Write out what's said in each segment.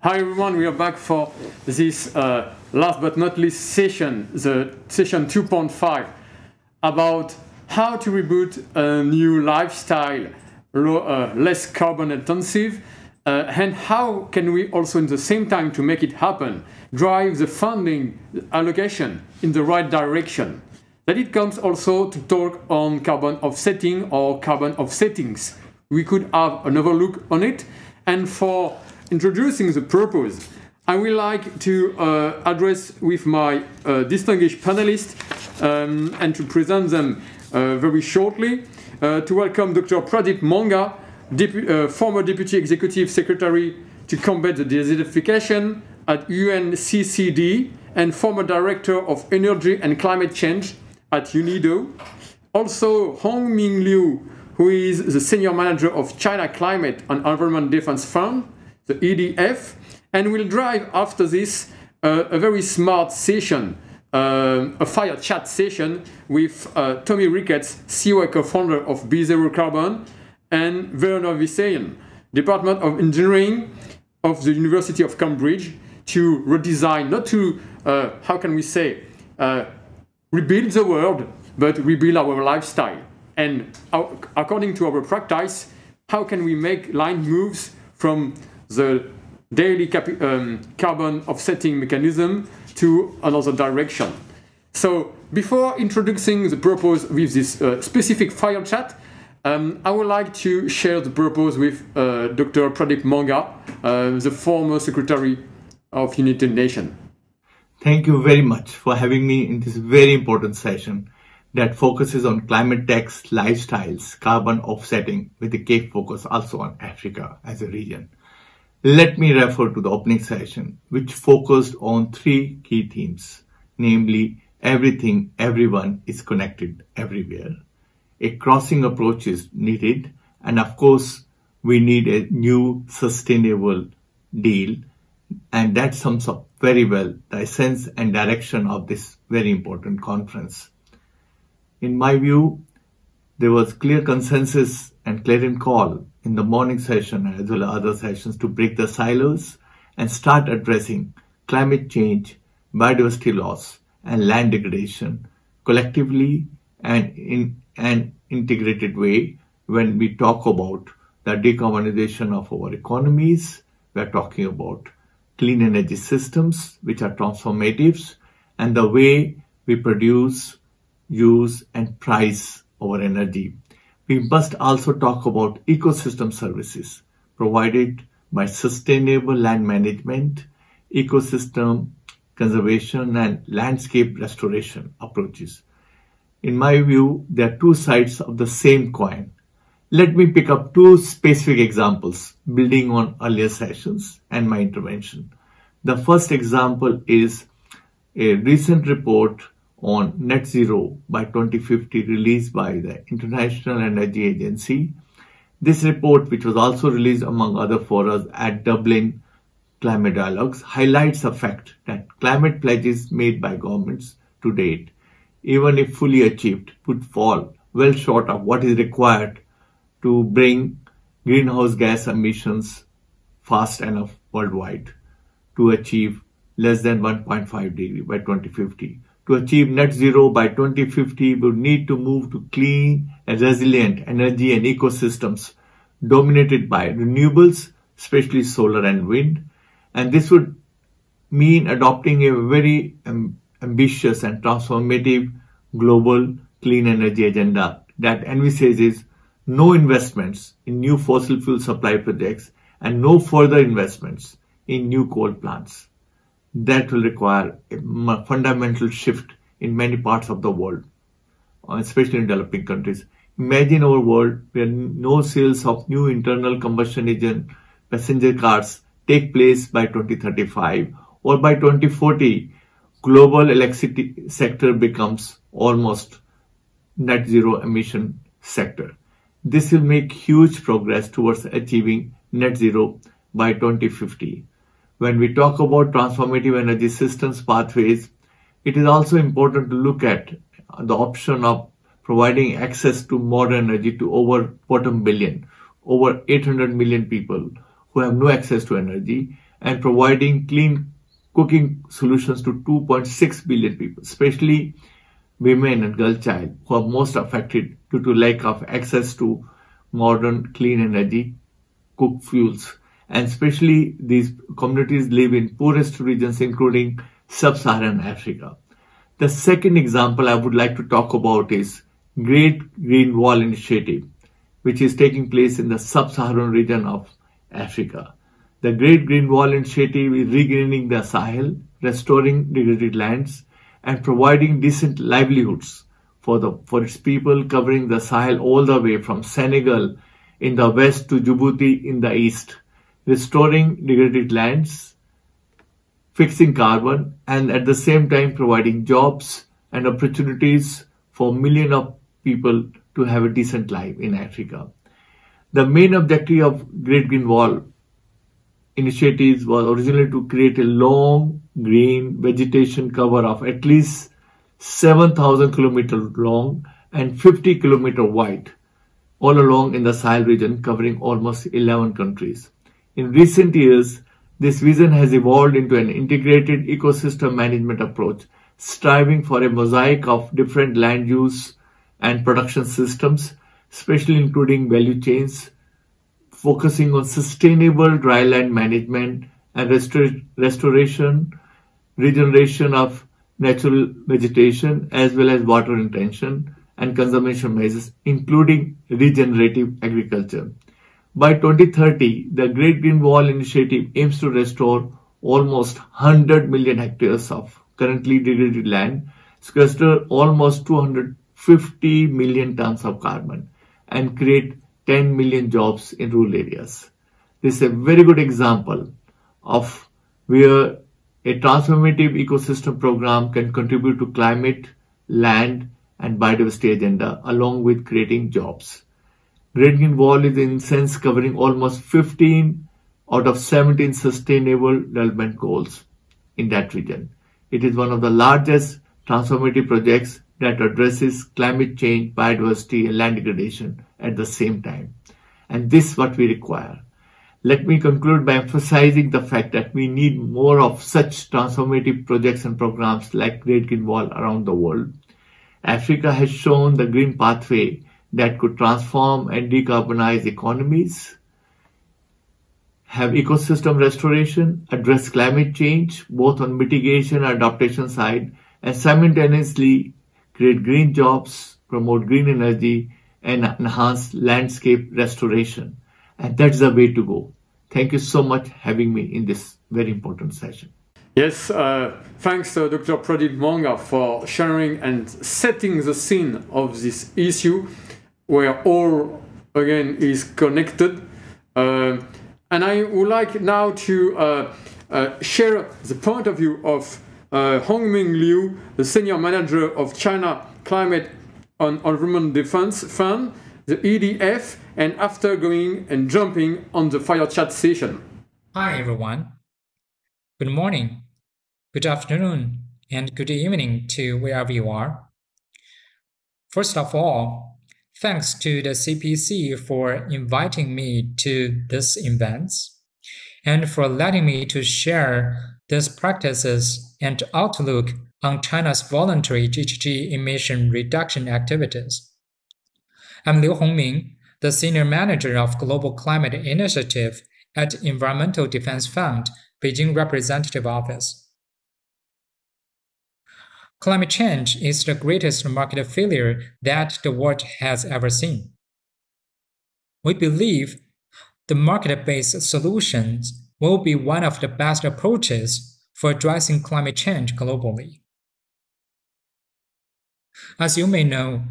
Hi everyone, we are back for this last but not least session, the session 2.5, about how to reboot a new lifestyle, less carbon intensive, and how can we also, in the same time, to make it happen, drive the funding allocation in the right direction. That it comes also to talk on carbon offsetting or carbon offsettings. We could have another look on it. And for introducing the purpose, I would like to address with my distinguished panelists and to present them very shortly. To welcome Dr. Pradeep Monga, former Deputy Executive Secretary to combat the desertification at UNCCD and former Director of Energy and Climate Change at UNIDO. Also, Hongming Liu, who is the Senior Manager of China Climate and Environment Defense Fund, the EDF, and will drive after this a very smart session, a fire chat session with Tommy Ricketts, CEO and co-founder of B0 Carbon, and Werner Wiesseyen, Department of Engineering of the University of Cambridge, to redesign, not to, how can we say, rebuild the world, but rebuild our lifestyle. And according to our practice, how can we make line moves from the daily carbon offsetting mechanism to another direction? So before introducing the purpose with this specific fire chat, I would like to share the purpose with Dr. Pradeep Monga, the former Secretary of United Nations. Thank you very much for having me in this very important session that focuses on climate techs, lifestyles, carbon offsetting, with a key focus also on Africa as a region. Let me refer to the opening session, which focused on three key themes, namely everything, everyone is connected everywhere. A crossing approach is needed, and of course, we need a new sustainable deal, and that sums up very well the essence and direction of this very important conference. In my view, there was clear consensus and clarion call in the morning session as well as other sessions to break the silos and start addressing climate change, biodiversity loss, and land degradation collectively and in an integrated way. When we talk about the decarbonization of our economies, we are talking about clean energy systems, which are transformatives, and the way we produce, use, and price our energy. We must also talk about ecosystem services provided by sustainable land management, ecosystem conservation, and landscape restoration approaches. In my view, there are two sides of the same coin. Let me pick up two specific examples, building on earlier sessions and my intervention. The first example is a recent report on net zero by 2050 released by the International Energy Agency. This report, which was also released among other forums at Dublin Climate Dialogues, highlights the fact that climate pledges made by governments to date, even if fully achieved, would fall well short of what is required to bring greenhouse gas emissions fast enough worldwide to achieve less than 1.5 degree by 2050. To achieve net zero by 2050, we would need to move to clean and resilient energy and ecosystems dominated by renewables, especially solar and wind. And this would mean adopting a very ambitious and transformative global clean energy agenda that envisages no investments in new fossil fuel supply projects and no further investments in new coal plants. That will require a fundamental shift in many parts of the world, especially in developing countries. Imagine our world where no sales of new internal combustion engine passenger cars take place by 2035, or by 2040, global electricity sector becomes almost net zero emission sector. This will make huge progress towards achieving net zero by 2050. When we talk about transformative energy systems pathways, it is also important to look at the option of providing access to modern energy to over 800 million people who have no access to energy, and providing clean cooking solutions to 2.6 billion people, especially women and girl child, who are most affected due to lack of access to modern clean energy cooked fuels. And especially these communities live in poorest regions, including sub-Saharan Africa. The second example I would like to talk about is Great Green Wall Initiative, which is taking place in the sub-Saharan region of Africa. The Great Green Wall Initiative is regreening the Sahel, restoring degraded lands, and providing decent livelihoods for its people, covering the Sahel all the way from Senegal in the west to Djibouti in the east, restoring degraded lands, fixing carbon, and at the same time providing jobs and opportunities for millions of people to have a decent life in Africa. The main objective of Great Green Wall initiatives was originally to create a long green vegetation cover of at least 7,000 kilometers long and 50 kilometers wide, all along in the Sahel region, covering almost 11 countries. In recent years, this vision has evolved into an integrated ecosystem management approach, striving for a mosaic of different land use and production systems, especially including value chains, focusing on sustainable dryland management and restoration, regeneration of natural vegetation, as well as water retention and conservation measures, including regenerative agriculture. By 2030, the Great Green Wall Initiative aims to restore almost 100 million hectares of currently degraded land, sequester almost 250 million tons of carbon, and create 10 million jobs in rural areas. This is a very good example of where a transformative ecosystem program can contribute to climate, land, and biodiversity agenda, along with creating jobs. Great Green Wall is in sense covering almost 15 out of 17 sustainable development goals in that region. It is one of the largest transformative projects that addresses climate change, biodiversity, and land degradation at the same time. And this is what we require. Let me conclude by emphasizing the fact that we need more of such transformative projects and programs like Great Green Wall around the world. Africa has shown the green pathway that could transform and decarbonize economies, have ecosystem restoration, address climate change, both on mitigation and adaptation side, and simultaneously create green jobs, promote green energy, and enhance landscape restoration. And that's the way to go. Thank you so much for having me in this very important session. Yes, thanks Dr. Pradip Manga for sharing and setting the scene of this issue where all, again, is connected. And I would like now to share the point of view of Hongming Liu, the Senior Manager of China Climate and Environment Defense Fund, the EDF, and after going and jumping on the fire chat session. Hi everyone. Good morning, good afternoon, and good evening to wherever you are. First of all, thanks to the CPC for inviting me to this event and for letting me to share these practices and outlook on China's voluntary GHG emission reduction activities. I'm Liu Hongming, the Senior Manager of Global Climate Initiative at Environmental Defense Fund, Beijing Representative Office. Climate change is the greatest market failure that the world has ever seen. We believe the market-based solutions will be one of the best approaches for addressing climate change globally. As you may know,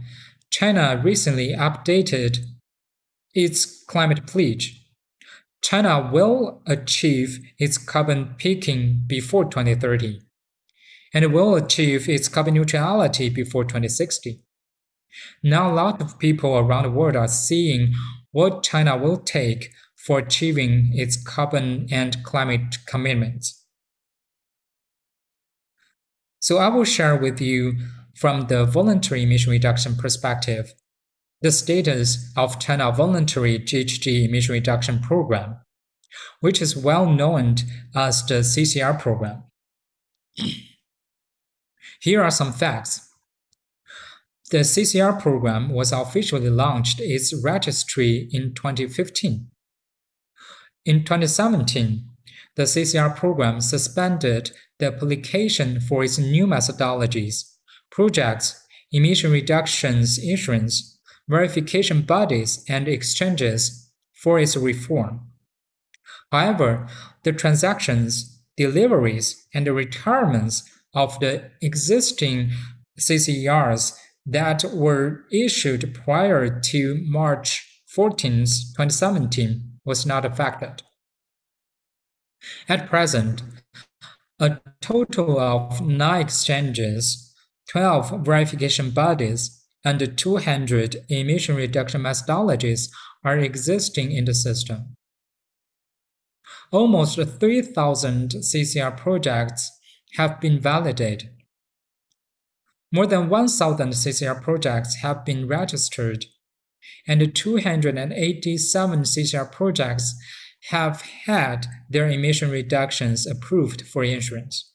China recently updated its climate pledge. China will achieve its carbon peaking before 2030, and will achieve its carbon neutrality before 2060. Now a lot of people around the world are seeing what China will take for achieving its carbon and climate commitments. So I will share with you from the voluntary emission reduction perspective the status of China voluntary GHG emission reduction program, which is well known as the CCR program. Here are some facts. The CCR program was officially launched its registry in 2015. In 2017, the CCR program suspended the application for its new methodologies, projects, emission reductions insurance, verification bodies, and exchanges for its reform. However, the transactions, deliveries, and the retirements of the existing CCRs that were issued prior to March 14, 2017 was not affected. At present, a total of 9 exchanges, 12 verification bodies, and 200 emission reduction methodologies are existing in the system. Almost 3,000 CCR projects have been validated. More than 1,000 CCR projects have been registered, and 287 CCR projects have had their emission reductions approved for insurance.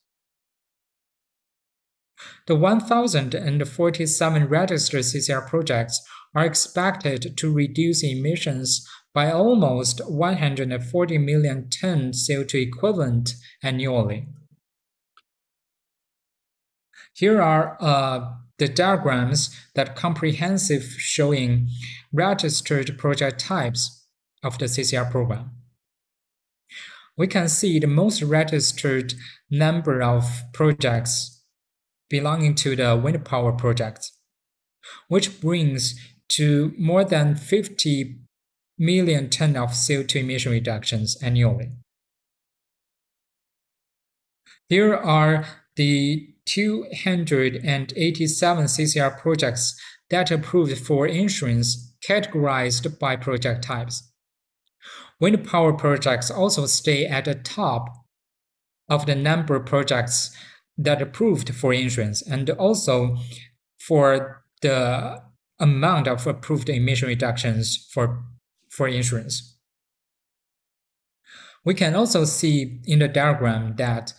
The 1,047 registered CCR projects are expected to reduce emissions by almost 140 million tons CO2 equivalent annually. Here are the diagrams that comprehensive showing registered project types of the CCR program. We can see the most registered number of projects belonging to the wind power projects, which brings to more than 50 million tons of CO2 emission reductions annually. Here are the 287 CCR projects that approved for insurance categorized by project types. Wind power projects also stay at the top of the number of projects that approved for insurance and also for the amount of approved emission reductions for insurance. We can also see in the diagram that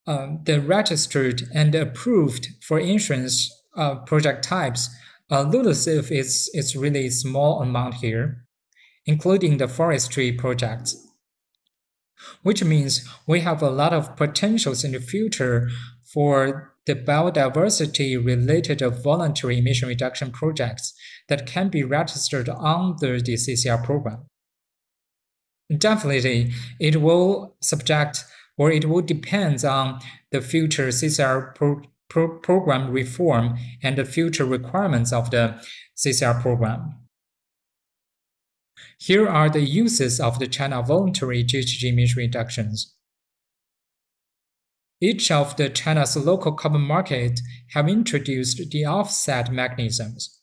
the registered and approved for insurance project types, LULUCF is really small amount here, including the forestry projects, which means we have a lot of potentials in the future for the biodiversity-related voluntary emission reduction projects that can be registered under the CCR program. Definitely, it will depend on the future CCR program reform and the future requirements of the CCR program. Here are the uses of the China voluntary GHG emission reductions. Each of the China's local carbon markets have introduced the offset mechanisms,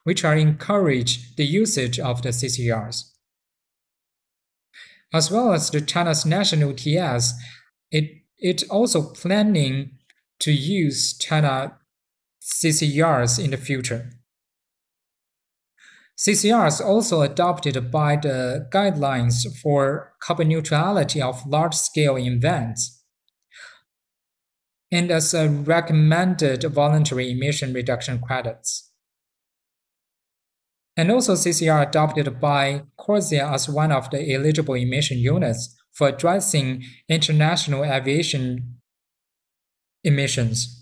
which are encourage the usage of the CCRs. As well as the China's national TS, it also planning to use China CCRs in the future. CCRs also adopted by the guidelines for carbon neutrality of large-scale events and as a recommended voluntary emission reduction credits. And also CCR adopted by CORSIA as one of the eligible emission units for addressing international aviation emissions.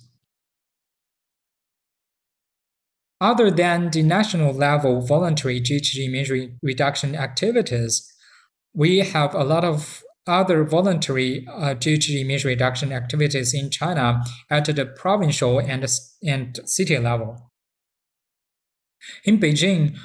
Other than the national level voluntary GHG emission reduction activities, we have a lot of other voluntary GHG emission reduction activities in China at the provincial and city level. In Beijing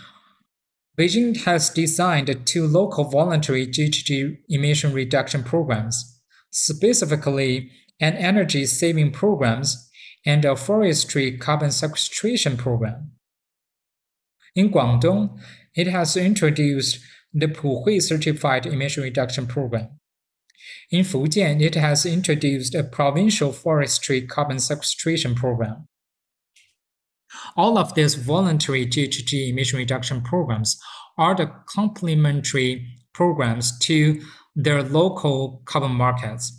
has designed 2 local voluntary GHG emission reduction programs, specifically an energy saving programs and a forestry carbon sequestration program. In Guangdong, it has introduced the Puhui Certified Emission Reduction Program. In Fujian, it has introduced a provincial forestry carbon sequestration program. All of these voluntary GHG emission reduction programs are the complementary programs to their local carbon markets,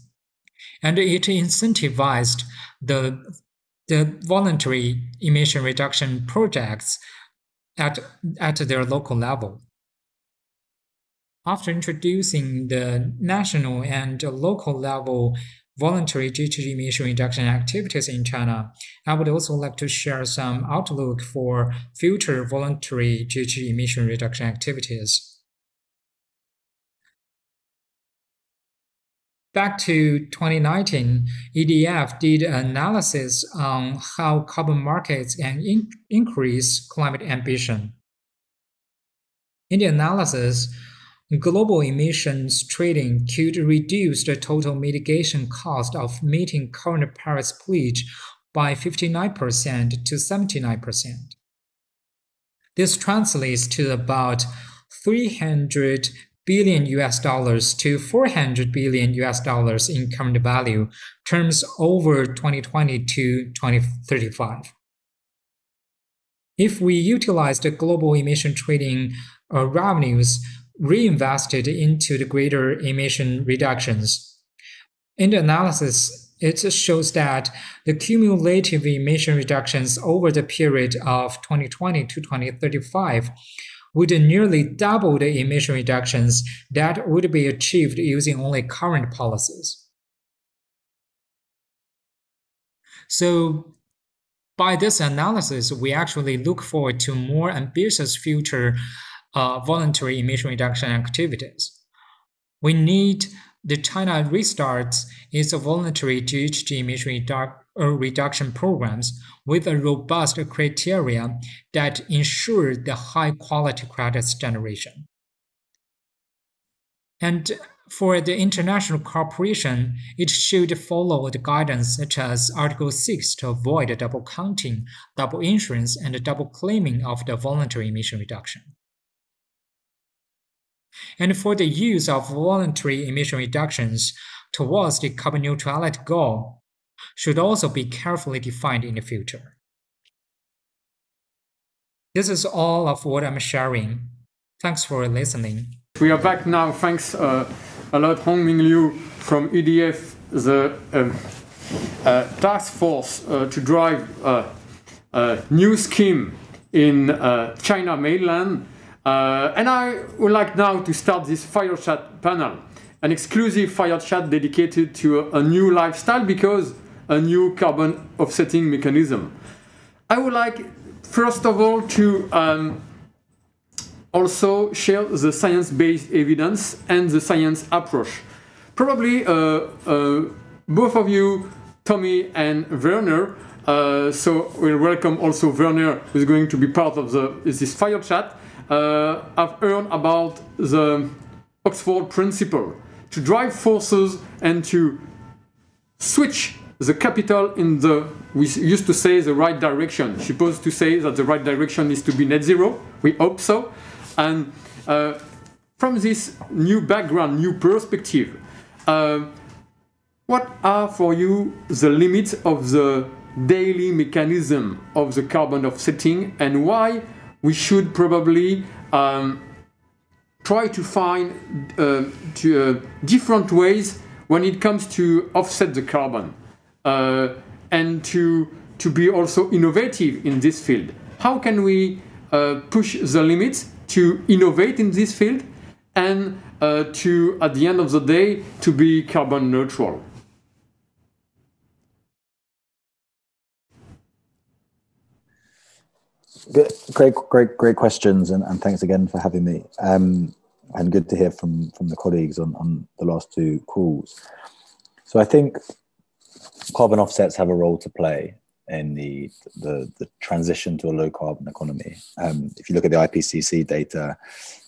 and it incentivized the voluntary emission reduction projects at their local level. After introducing the national and local level voluntary GHG emission reduction activities in China, I would also like to share some outlook for future voluntary GHG emission reduction activities. Back to 2019, EDF did an analysis on how carbon markets can increase climate ambition. In the analysis, global emissions trading could reduce the total mitigation cost of meeting current Paris pledge by 59% to 79%. This translates to about $300 billion to $400 billion in current value terms over 2020 to 2035. If we utilize the global emission trading revenues reinvested into the greater emission reductions, in the analysis, it shows that the cumulative emission reductions over the period of 2020 to 2035 would nearly double the emission reductions that would be achieved using only current policies. So, by this analysis, we actually look forward to more ambitious future voluntary emission reduction activities. We need the China restarts its voluntary GHG emission reduction programs with a robust criteria that ensure the high-quality credits generation. And for the international cooperation, it should follow the guidance such as Article 6 to avoid double counting, double insurance, and double claiming of the voluntary emission reduction. And for the use of voluntary emission reductions towards the carbon neutrality goal should also be carefully defined in the future. This is all of what I'm sharing. Thanks for listening. We are back now. Thanks a lot, Hongming Liu from EDF, the task force to drive a new scheme in China mainland. And I would like now to start this fire chat panel, an exclusive fire chat dedicated to a new lifestyle because a new carbon offsetting mechanism. I would like, first of all, to also share the science-based evidence and the science approach. Probably both of you, Tommy and Werner, so we'll welcome also Werner, who is going to be part of this fire chat. I've heard about the Oxford principle to drive forces and to switch the capital in the, we used to say, the right direction. Supposed to say that the right direction is to be net zero. We hope so. And from this new background, new perspective, what are for you the limits of the daily mechanism of the carbon offsetting, and why we should probably try to find different ways when it comes to offset the carbon, and to be also innovative in this field? How can we push the limits to innovate in this field and to, at the end of the day, to be carbon neutral? Great questions, and thanks again for having me. And good to hear from the colleagues on the last two calls. So I think carbon offsets have a role to play in the transition to a low carbon economy. If you look at the IPCC data,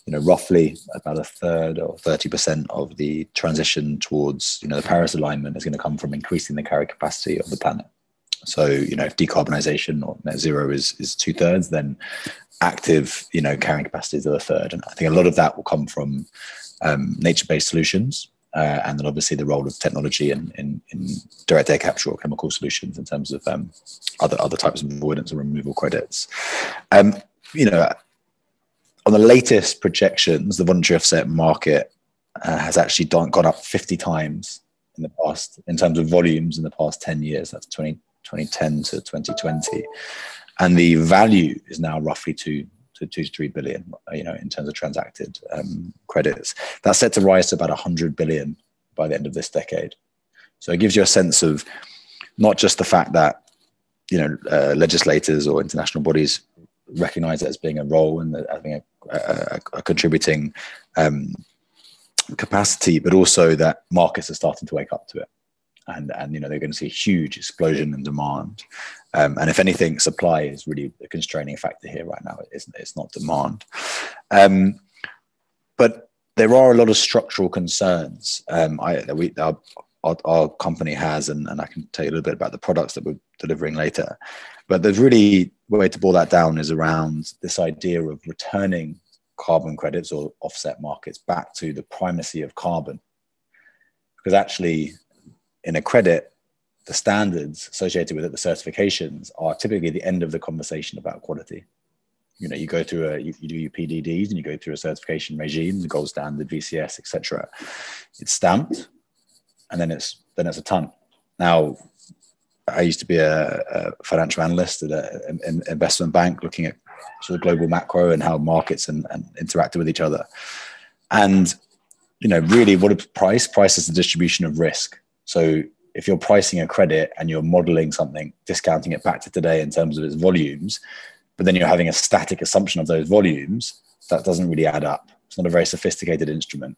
roughly about a third or 30% of the transition towards the Paris alignment is going to come from increasing the carry capacity of the planet. So, if decarbonisation or net zero is 2/3, then active, carrying capacities are a third. And I think a lot of that will come from nature-based solutions, and then obviously the role of technology in direct air capture or chemical solutions in terms of other types of avoidance or removal credits. On the latest projections, the voluntary offset market has actually gone up 50 times in the past, in terms of volumes in the past 10 years. That's 2010 to 2020. And the value is now roughly 2 to 3 billion, in terms of transacted credits. That's set to rise to about 100 billion by the end of this decade. So it gives you a sense of not just the fact that, legislators or international bodies recognize it as being a role and having a contributing capacity, but also that markets are starting to wake up to it. And they're going to see a huge explosion in demand. And if anything, supply is really a constraining factor here right now. It's not demand. But there are a lot of structural concerns our company has, and I can tell you a little bit about the products that we're delivering later. But there's really a way to boil that down is around this idea of returning carbon credits or offset markets back to the primacy of carbon. Because actually, in a credit, the standards associated with it, the certifications, are typically the end of the conversation about quality. You go through you do your PDDs and you go through a certification regime, the gold standard, VCS, etc. It's stamped, and then it's a ton. Now, I used to be a financial analyst at an investment bank, looking at sort of global macro and how markets and interacted with each other. And really, what is price? Price is the distribution of risk. So if you're pricing a credit and you're modeling something, discounting it back to today in terms of its volumes, but then you're having a static assumption of those volumes, that doesn't really add up. It's not a very sophisticated instrument,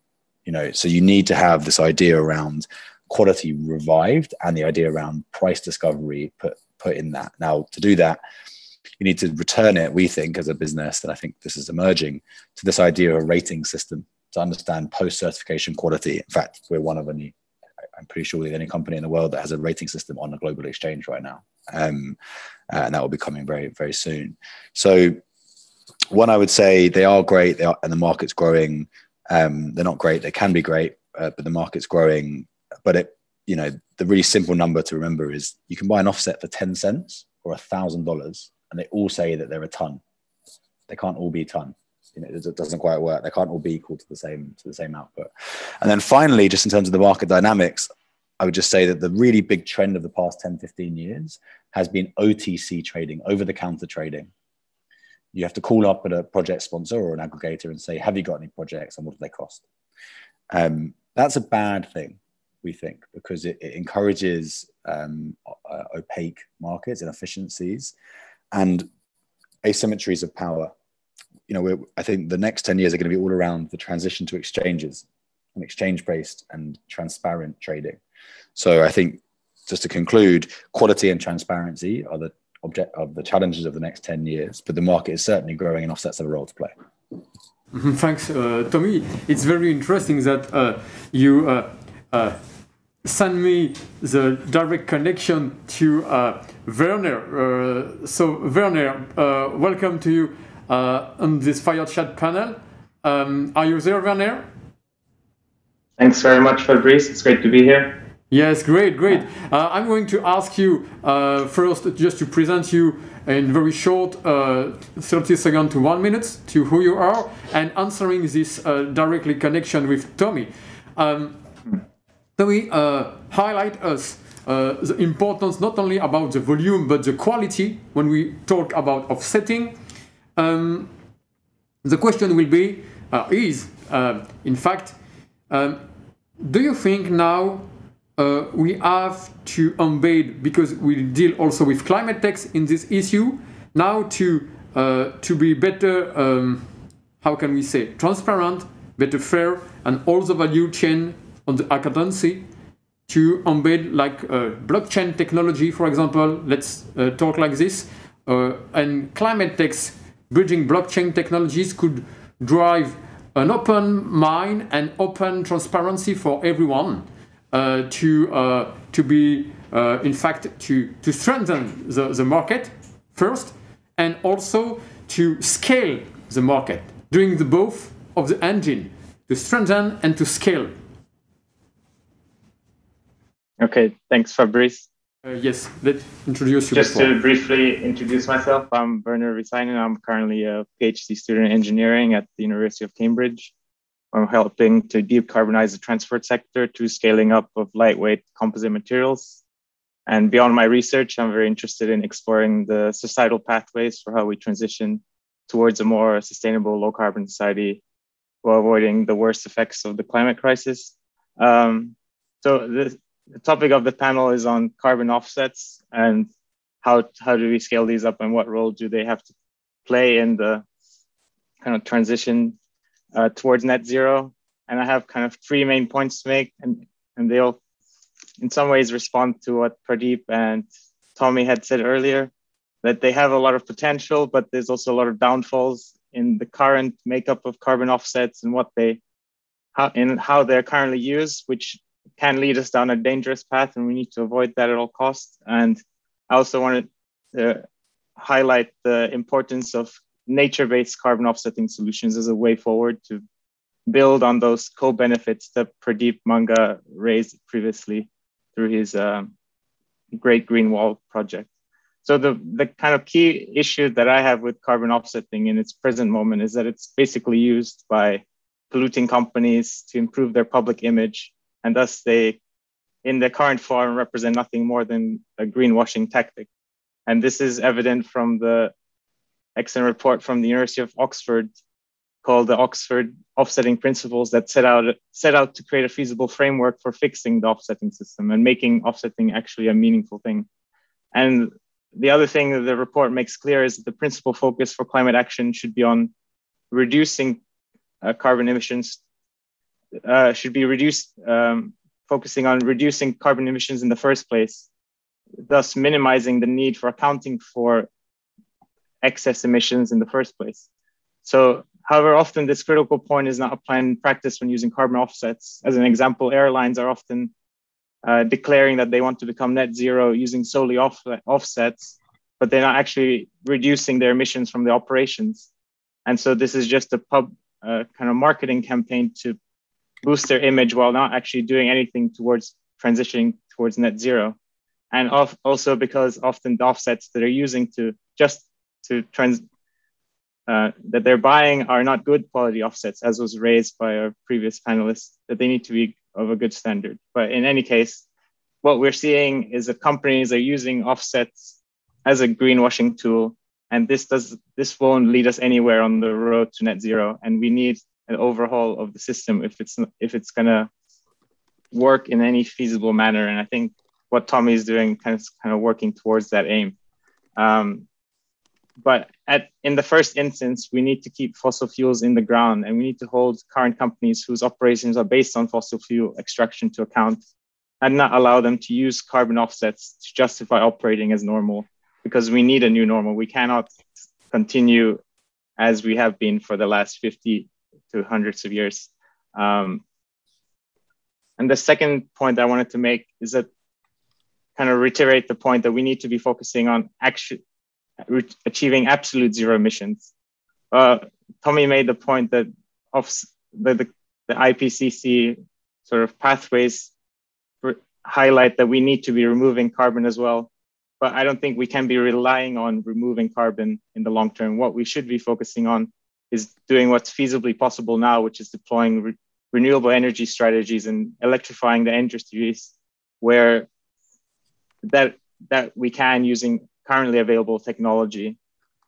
so you need to have this idea around quality revived and the idea around price discovery put in that. Now, to do that, you need to return it, we think, as a business, and I think this is emerging, to this idea of a rating system to understand post-certification quality. In fact, we're one of only, I'm pretty sure we're the only company in the world that has a rating system on a global exchange right now. And that will be coming very, very soon. So one, I would say they are great, and the market's growing. They're not great, they can be great, but the market's growing. But the really simple number to remember is you can buy an offset for 10 cents or $1,000, and they all say that they're a ton. They can't all be a ton. It doesn't quite work. They can't all be equal to the same output. And then finally, just in terms of the market dynamics, I would just say that the really big trend of the past 10, 15 years has been OTC trading, over-the-counter trading. You have to call up at a project sponsor or an aggregator and say, have you got any projects and what do they cost? That's a bad thing, we think, because it encourages opaque markets, inefficiencies, and asymmetries of power. I think the next 10 years are going to be all around the transition to exchanges and exchange-based and transparent trading. So I think, just to conclude, quality and transparency are the object of the challenges of the next 10 years, but the market is certainly growing and offsets have a role to play. Thanks, Tommy. It's very interesting that you send me the direct connection to Werner. So Werner, welcome to you on this Fire Chat panel. Are you there, Werner? Thanks very much, Fabrice. It's great to be here. Yes, great. I'm going to ask you first just to present you in very short 30 seconds to 1 minute to who you are, and answering this directly connection with Tommy. Tommy, highlight us the importance not only about the volume but the quality when we talk about offsetting. The question will be, in fact, do you think now we have to embed, because we deal also with climate techs in this issue, now to be better, how can we say, transparent, better fair, and all the value chain on the accountancy, to embed like blockchain technology, for example, let's talk like this, and climate techs bridging blockchain technologies could drive an open mind and open transparency for everyone, to be, in fact, to strengthen the market first, and also to scale the market, doing the both of the engine, to strengthen and to scale. Okay, thanks, Fabrice. Yes, let's introduce you. Just to briefly introduce myself, I'm Werner Visainen. I'm currently a PhD student in engineering at the University of Cambridge. from helping to decarbonize the transport sector to scaling up of lightweight composite materials. And beyond my research, I'm very interested in exploring the societal pathways for how we transition towards a more sustainable, low carbon society while avoiding the worst effects of the climate crisis. So the topic of the panel is on carbon offsets and how do we scale these up and what role do they have to play in the kind of transition towards net zero. And I have kind of three main points to make, and they'll in some ways respond to what Pradeep and Tommy had said earlier, that they have a lot of potential, but there's also a lot of downfalls in the current makeup of carbon offsets and how they're currently used, which can lead us down a dangerous path, and we need to avoid that at all costs. And I also wanted to highlight the importance of nature-based carbon offsetting solutions as a way forward to build on those co-benefits that Pradeep Manga raised previously through his Great Green Wall project. So the kind of key issue that I have with carbon offsetting in its present moment is that it's basically used by polluting companies to improve their public image, and thus they, in their current form, represent nothing more than a greenwashing tactic. And this is evident from the excellent report from the University of Oxford called the Oxford Offsetting Principles that set out to create a feasible framework for fixing the offsetting system and making offsetting actually a meaningful thing. And the other thing that the report makes clear is that the principal focus for climate action should be on reducing carbon emissions, focusing on reducing carbon emissions in the first place, thus minimizing the need for accounting for excess emissions in the first place. So, however, often this critical point is not applied in practice when using carbon offsets. As an example, airlines are often declaring that they want to become net zero using solely offsets, but they're not actually reducing their emissions from the operations. And so this is just a kind of marketing campaign to boost their image while not actually doing anything towards transitioning towards net zero. And also because often the offsets that they're using that they're buying are not good quality offsets, as was raised by our previous panelists, that they need to be of a good standard. But in any case, what we're seeing is that companies are using offsets as a greenwashing tool, and this won't lead us anywhere on the road to net zero. And we need an overhaul of the system if it's gonna work in any feasible manner. And I think what Tommy is doing kind of working towards that aim. But in the first instance, we need to keep fossil fuels in the ground, and we need to hold current companies whose operations are based on fossil fuel extraction to account and not allow them to use carbon offsets to justify operating as normal, because we need a new normal. We cannot continue as we have been for the last 50 to hundreds of years. And the second point I wanted to make is that kind of reiterate the point that we need to be focusing on achieving absolute zero emissions. Tommy made the point that the IPCC sort of pathways highlight that we need to be removing carbon as well. But I don't think we can be relying on removing carbon in the long term. What we should be focusing on is doing what's feasibly possible now, which is deploying renewable energy strategies and electrifying the industries where that we can using currently available technology,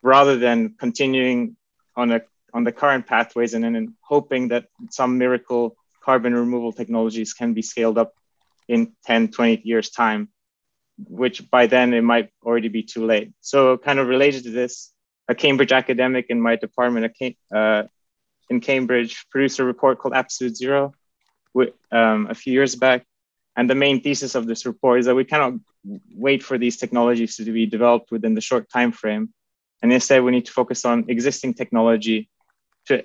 rather than continuing on the current pathways and then hoping that some miracle carbon removal technologies can be scaled up in 10, 20 years time, which by then it might already be too late. So kind of related to this, a Cambridge academic in my department in Cambridge produced a report called Absolute Zero a few years back. And the main thesis of this report is that we cannot wait for these technologies to be developed within the short time frame. And instead, we need to focus on existing technology to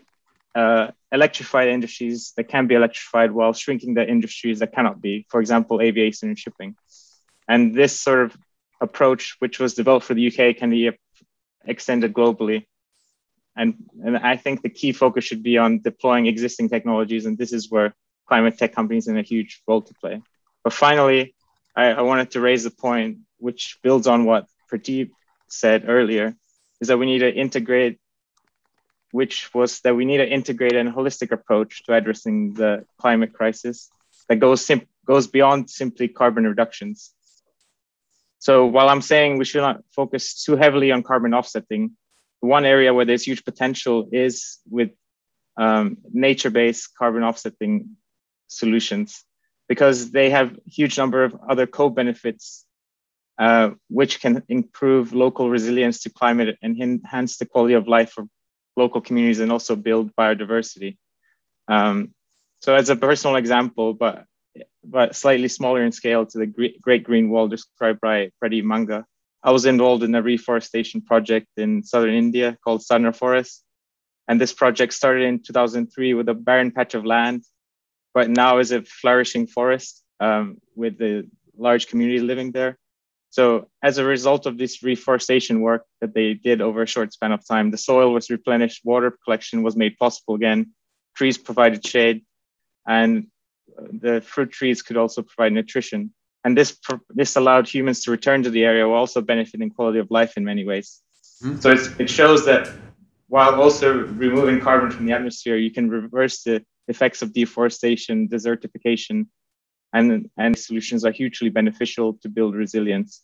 electrify the industries that can be electrified while shrinking the industries that cannot be, for example, aviation and shipping. And this sort of approach, which was developed for the UK, can be extended globally. And I think the key focus should be on deploying existing technologies. And this is where climate tech companies have a huge role to play. But finally, I wanted to raise a point which builds on what Pradeep said earlier, is that we need to integrate which was that we need to integrate a holistic approach to addressing the climate crisis that goes beyond simply carbon reductions. So while I'm saying we should not focus too heavily on carbon offsetting, one area where there's huge potential is with nature-based carbon offsetting solutions, because they have huge number of other co-benefits which can improve local resilience to climate and enhance the quality of life for local communities and also build biodiversity. So as a personal example, but slightly smaller in scale to the Great Green Wall described by Freddie Manga, I was involved in a reforestation project in southern India called Sadhana Forest. And this project started in 2003 with a barren patch of land, but now is a flourishing forest with a large community living there. So as a result of this reforestation work that they did over a short span of time, the soil was replenished, water collection was made possible again, trees provided shade, and the fruit trees could also provide nutrition. And this allowed humans to return to the area while also benefiting quality of life in many ways. Mm-hmm. So it shows that while also removing carbon from the atmosphere, you can reverse the effects of deforestation, desertification, and solutions are hugely beneficial to build resilience.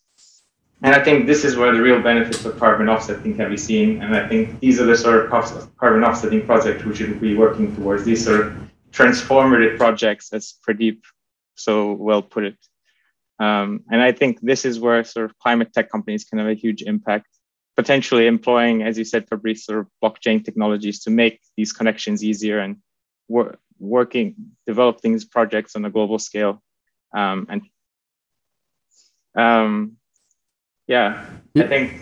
And I think this is where the real benefits of carbon offsetting can be seen. And I think these are the sort of carbon offsetting projects we should be working towards, these sort of transformative projects, as Pradeep so well put it. And I think this is where sort of climate tech companies can have a huge impact, potentially employing, as you said, Fabrice, sort of blockchain technologies to make these connections easier and develop these projects on a global scale. I think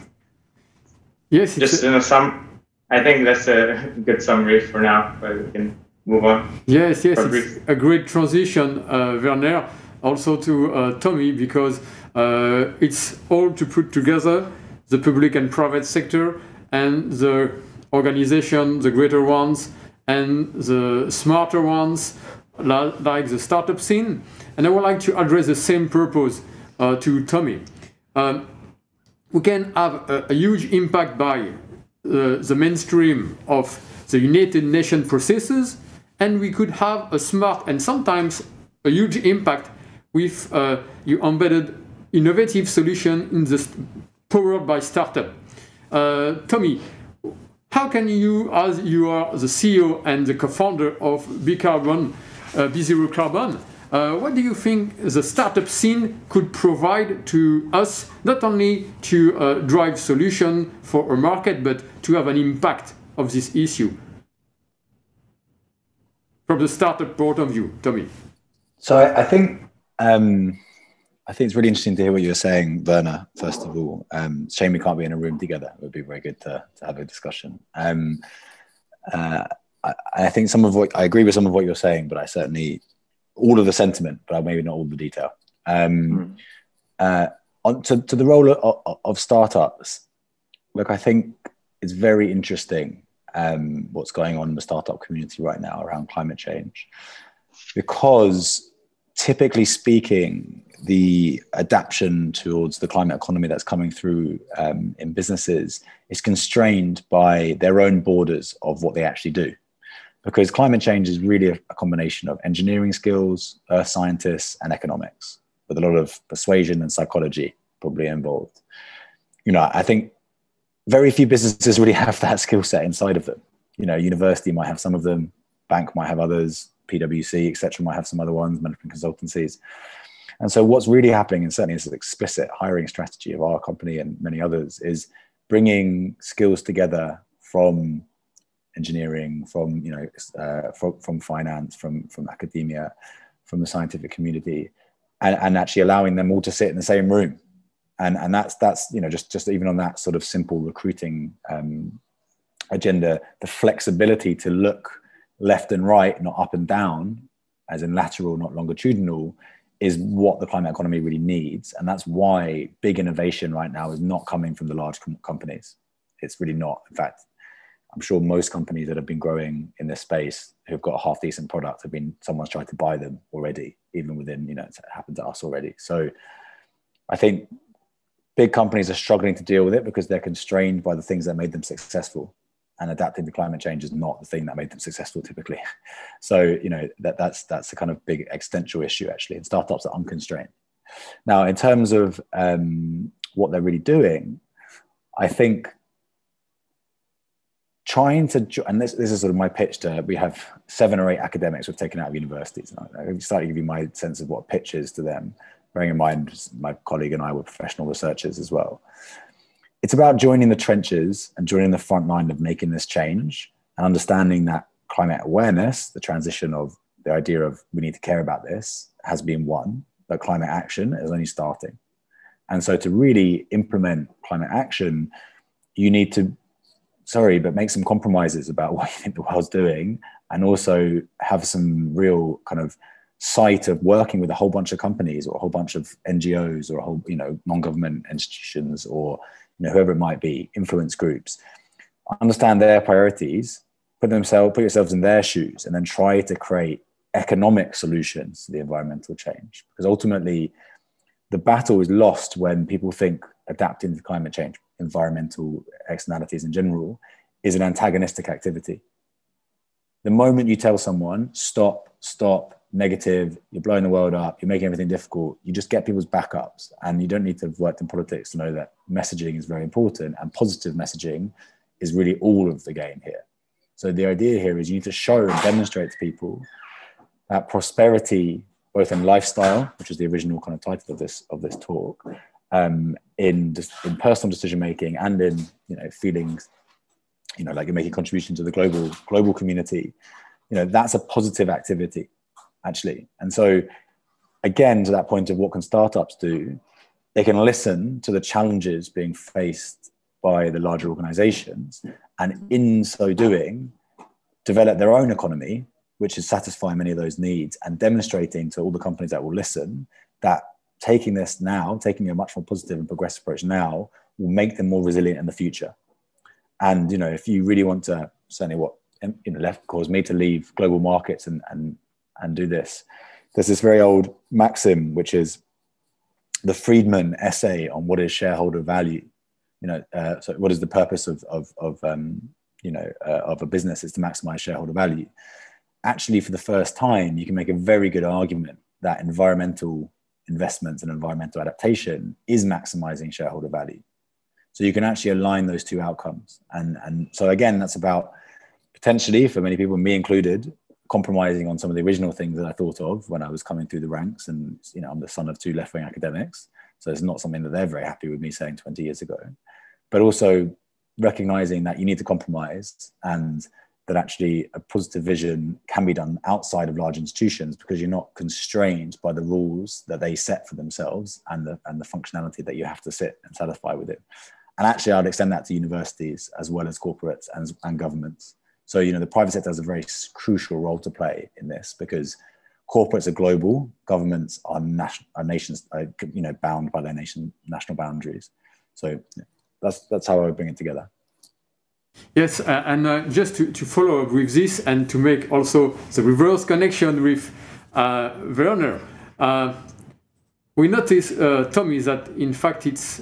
yes, just I think that's a good summary for now, but we can move on. Yes, it's a great transition, Werner, also to Tommy, because it's all to put together the public and private sector and the organization, the greater ones, and the smarter ones, like the startup scene. And I would like to address the same purpose to Tommy. We can have a huge impact by the mainstream of the United Nations processes, and we could have a smart and sometimes a huge impact with your embedded innovative solution in the powered by startup. Tommy, how can you, as you are the CEO and the co-founder of B0 Carbon, what do you think the startup scene could provide to us, not only to drive solution for a market, but to have an impact of this issue? From the startup point of view, Tommy. So I think it's really interesting to hear what you're saying, Werner, first of all. Shame we can't be in a room together. It would be very good to have a discussion. I think I agree with some of what you're saying, but I certainly, all of the sentiment, but maybe not all the detail. To the role of startups, look, I think it's very interesting what's going on in the startup community right now around climate change, because typically speaking, the adaptation towards the climate economy that's coming through in businesses is constrained by their own borders of what they actually do. Because climate change is really a combination of engineering skills, earth scientists, and economics, with a lot of persuasion and psychology probably involved. I think very few businesses really have that skill set inside of them. University might have some of them, bank might have others, PwC, etc., might have some other ones, management consultancies. And so what's really happening, and certainly this is an explicit hiring strategy of our company and many others, is bringing skills together from engineering, from finance, from academia, from the scientific community, and actually allowing them all to sit in the same room. And that's just even on that sort of simple recruiting agenda, the flexibility to look left and right, not up and down, as in lateral, not longitudinal, is what the climate economy really needs. And that's why big innovation right now is not coming from the large companies. It's really not. In fact, I'm sure most companies that have been growing in this space who've got a half decent product have been, someone's tried to buy them already, even within, it's happened to us already. So I think big companies are struggling to deal with it because they're constrained by the things that made them successful. and adapting to climate change is not the thing that made them successful typically. So, that's a kind of big existential issue actually, and startups are unconstrained. Now, in terms of what they're really doing, I think trying to, and this is sort of my pitch to, we have 7 or 8 academics we've taken out of universities. And I slightly give you my sense of what pitch is to them, bearing in mind my colleague and I were professional researchers as well. It's about joining the trenches and joining the front line of making this change and understanding that climate awareness, the transition of the idea of we need to care about this, has been won, but climate action is only starting. And so to really implement climate action, you need to, make some compromises about what you think the world's doing, and also have some real kind of sight of working with a whole bunch of companies or a whole bunch of NGOs or a whole, non-government institutions or whoever it might be, influence groups, understand their priorities, put yourselves in their shoes, and then try to create economic solutions to the environmental change. Because ultimately, the battle is lost when people think adapting to climate change, environmental externalities in general, is an antagonistic activity. The moment you tell someone, stop, negative, you're blowing the world up, you're making everything difficult, you just get people's backups. And you don't need to have worked in politics to know that messaging is very important, and positive messaging is really all of the game here. So the idea here is you need to show and demonstrate to people that prosperity, both in lifestyle, which is the original kind of title of this talk, in personal decision making, and in feelings, like you're making contribution to the global community. That's a positive activity, actually. And so, again, to that point of what can startups do, they can listen to the challenges being faced by the larger organizations, and in so doing, develop their own economy, which is satisfying many of those needs, and demonstrating to all the companies that will listen that taking a much more positive and progressive approach now will make them more resilient in the future. And, if you really want to, certainly what left caused me to leave global markets and do this, there's this very old maxim, which is the Friedman essay on what is shareholder value. So what is the purpose of a business is to maximize shareholder value. Actually, for the first time, you can make a very good argument that environmental investments and environmental adaptation is maximizing shareholder value. So you can actually align those two outcomes. And so again, that's about potentially, for many people, me included, compromising on some of the original things that I thought of when I was coming through the ranks. And, I'm the son of 2 left-wing academics. So it's not something that they're very happy with me saying 20 years ago. But also recognizing that you need to compromise, and that actually a positive vision can be done outside of large institutions, because you're not constrained by the rules that they set for themselves and the functionality that you have to sit and satisfy with it. And actually, I'd extend that to universities as well as corporates and governments. So, the private sector has a very crucial role to play in this, because corporates are global, governments are nations, bound by their national boundaries. So that's how I would bring it together. Yes, and just to follow up with this, and to make also the reverse connection with Werner, we notice, Tommy, that in fact it's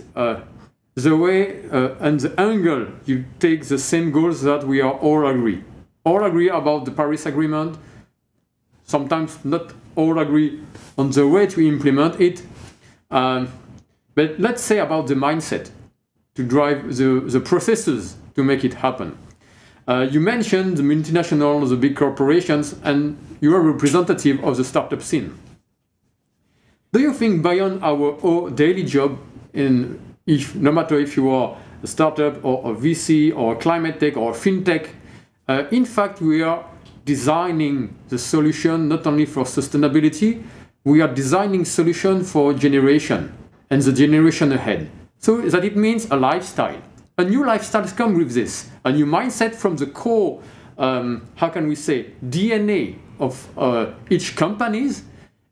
the way and the angle you take the same goals that we are all agree about the Paris Agreement. Sometimes not all agree on the way to implement it, but let's say about the mindset to drive the processes to make it happen. You mentioned the multinationals, the big corporations, and you are a representative of the startup scene. Do you think beyond our daily job, no matter if you are a startup or a VC or a climate tech or a fintech, in fact, we are designing the solution not only for sustainability, we are designing solution for generation and the generation ahead. So that it means a lifestyle. A new lifestyle comes with this, a new mindset from the core, how can we say, DNA of each companies.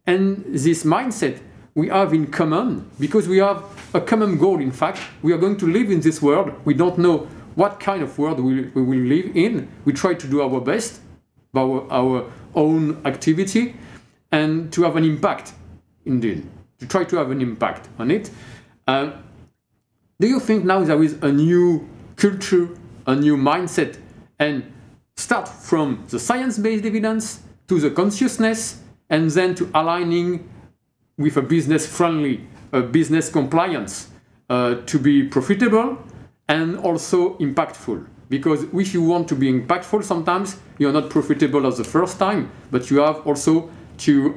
And this mindset we have in common, because we have a common goal. In fact, we are going to live in this world. We don't know what kind of world we will live in. We try to do our best by our own activity and to have an impact, indeed, to try to have an impact on it. Do you think now there is a new culture, a new mindset and start from the science-based evidence to the consciousness, and then to aligning with a business-friendly, business compliance to be profitable and also impactful. Because if you want to be impactful, sometimes you're not profitable as the first time, but you have also to,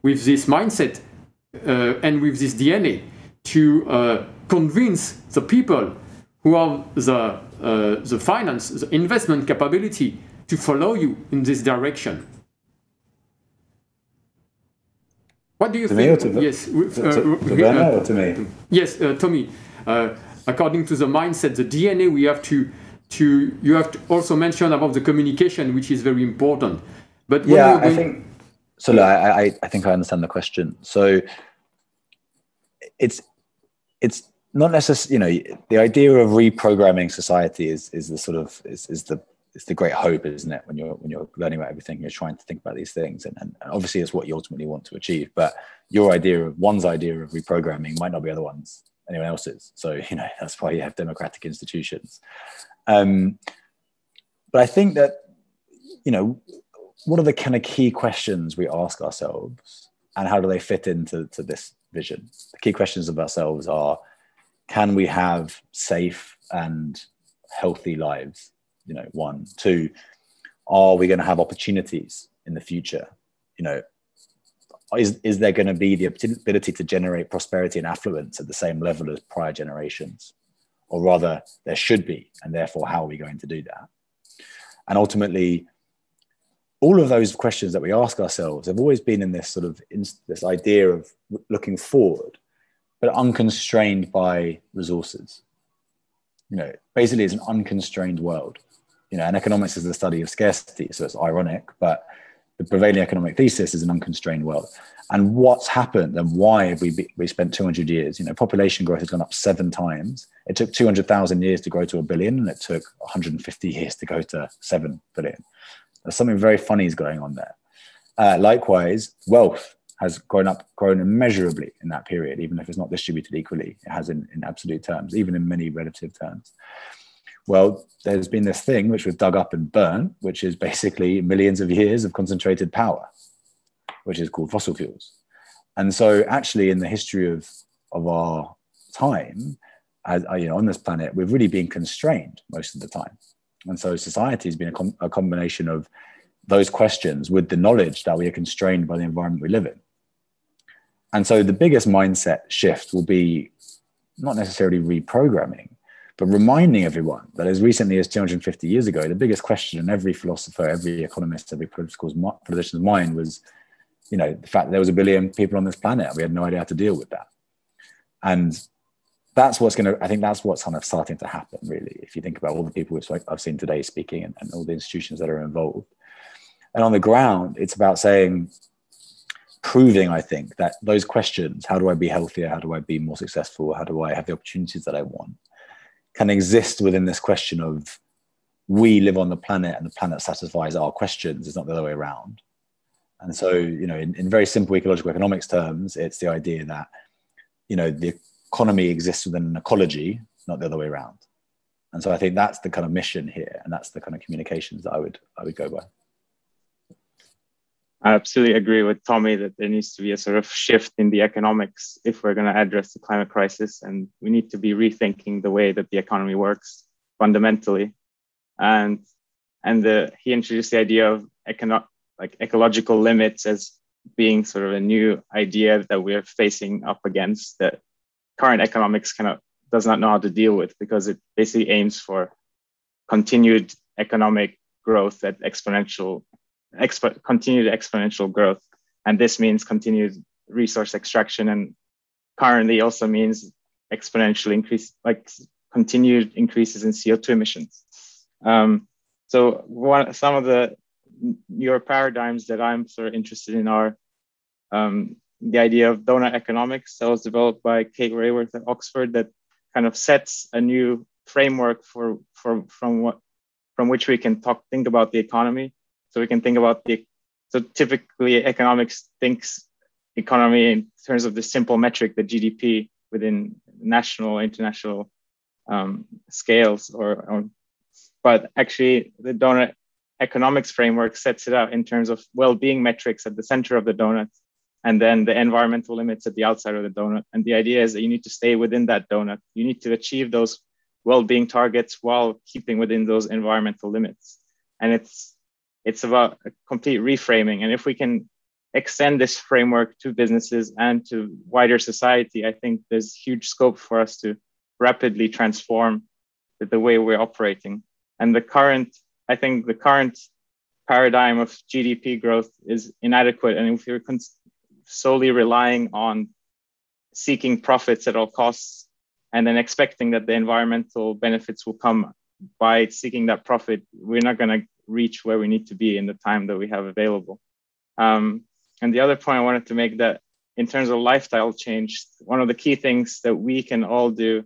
with this mindset and with this DNA, to convince the people who have the finance, the investment capability to follow you in this direction. What do you think? Yes, to Werner or to me? Yes, Tommy. According to the mindset, the DNA, we have to you have to also mention about the communication, which is very important. But yeah, I think so. Look, I think I understand the question. So it's not necessarily, you know, the idea of reprogramming society is the sort of is the great hope, isn't it? When you're learning about everything, you're trying to think about these things, and obviously it's what you ultimately want to achieve. But one's idea of reprogramming might not be anyone else's. So, you know, that's why you have democratic institutions. But I think that, you know, what are the kind of key questions we ask ourselves, and how do they fit into this vision? The key questions of ourselves are: can we have safe and healthy lives? You know, 1, 2, are we going to have opportunities in the future? You know, is there going to be the ability to generate prosperity and affluence at the same level as prior generations? Or rather, there should be, and therefore, how are we going to do that? And ultimately, all of those questions that we ask ourselves have always been in this sort of this idea of looking forward, but unconstrained by resources. You know, basically, it's an unconstrained world. You know, and economics is the study of scarcity, so it's ironic, but the prevailing economic thesis is an unconstrained world. And what's happened and why have we spent 200 years? You know, population growth has gone up 7 times. It took 200,000 years to grow to 1 billion, and it took 150 years to go to 7 billion. There's something very funny is going on there. Likewise, wealth has grown immeasurably in that period, even if it's not distributed equally. It has in absolute terms, even in many relative terms. Well, there's been this thing which was dug up and burnt, which is basically millions of years of concentrated power, which is called fossil fuels. And so actually in the history of our time, as you know, on this planet, we've really been constrained most of the time. And so society has been a combination of those questions with the knowledge that we are constrained by the environment we live in. And so the biggest mindset shift will be not necessarily reprogramming, but reminding everyone that as recently as 250 years ago, the biggest question in every philosopher, every economist, every politician's mind was, you know, the fact that there was 1 billion people on this planet. We had no idea how to deal with that. And that's what's I think that's what's kind of starting to happen, really, if you think about all the people which I've seen today speaking and all the institutions that are involved. And on the ground, it's about proving, I think, that those questions, how do I be healthier? How do I be more successful? How do I have the opportunities that I want? Can exist within this question of we live on the planet and the planet satisfies our questions. It's not the other way around. And so, you know, in very simple ecological economics terms, it's the idea that, you know, the economy exists within an ecology, not the other way around. And so I think that's the kind of mission here, and that's the kind of communications that I would go by. I absolutely agree with Tommy that there needs to be a sort of shift in the economics if we're going to address the climate crisis, and we need to be rethinking the way that the economy works fundamentally. And he introduced the idea of ecological limits as being sort of a new idea that we're facing up against, that current economics does not know how to deal with, because it basically aims for continued economic growth at continued exponential growth. And this means continued resource extraction, and currently also means exponential increase, like continued increases in CO2 emissions. So some of the newer paradigms that I'm sort of interested in are the idea of donut economics that was developed by Kate Raworth at Oxford, that kind of sets a new framework from which we can think about the economy. So we can think about so typically economics thinks economy in terms of the simple metric, the GDP, within national, international scales, or but actually the donut economics framework sets it out in terms of well-being metrics at the center of the donut, and then the environmental limits at the outside of the donut. And the idea is that you need to stay within that donut. You need to achieve those well-being targets while keeping within those environmental limits. And it's about a complete reframing. And if we can extend this framework to businesses and to wider society, I think there's huge scope for us to rapidly transform the way we're operating. And I think the current paradigm of GDP growth is inadequate. And if you're solely relying on seeking profits at all costs and then expecting that the environmental benefits will come by seeking that profit, we're not going to reach where we need to be in the time that we have available. And the other point I wanted to make, that in terms of lifestyle change, one of the key things that we can all do